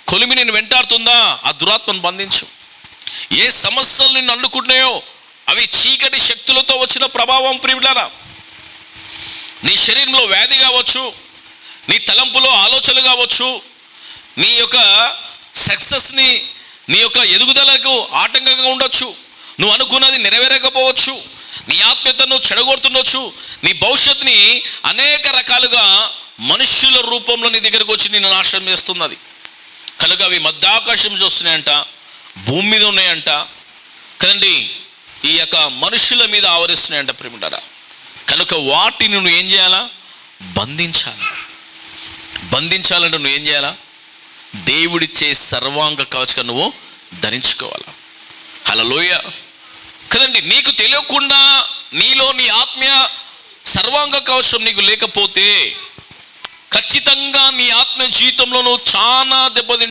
కొలిమి నేను వెంటాడుతుందా, ఆ దురాత్మను బంధించు. ఏ సమస్యలు నిన్ను అల్లుకుంటున్నాయో అవి చీకటి శక్తులతో వచ్చిన ప్రభావం ప్రియులారా. నీ శరీరంలో వ్యాధి కావచ్చు, నీ తలంపులో ఆలోచనలు కావచ్చు, నీ యొక్క సక్సెస్ని, నీ యొక్క ఎదుగుదలకు ఆటంకంగా ఉండొచ్చు, నువ్వు అనుకున్నది నెరవేరకపోవచ్చు, నీ ఆత్మీయతను చెడగొడుతుండొచ్చు, నీ భవిష్యత్తుని అనేక రకాలుగా మనుష్యుల రూపంలో నీ దగ్గరకు వచ్చి నిన్ను నాశనం చేస్తున్నది. కనుక అవి మధ్యాకాశం చూస్తున్నాయంట, భూమి మీద ఉన్నాయంట కదండి, ఈ యొక్క మనుషుల మీద ఆవరిస్తున్నాయంట ప్రేమిటారా. కనుక వాటిని నువ్వు ఏం చేయాలా? బంధించాలంటే నువ్వు ఏం చేయాలా? దేవుడిచ్చే సర్వాంగ కవచం నువ్వు ధరించుకోవాలా. హల్లెలూయ కదండి. నీకు తెలియకుండా నీలో నీ ఆత్మీయ సర్వాంగ కవచం నీకు లేకపోతే ఖచ్చితంగా నీ ఆత్మీయ జీవితంలో నువ్వు చాలా దెబ్బతింటావు.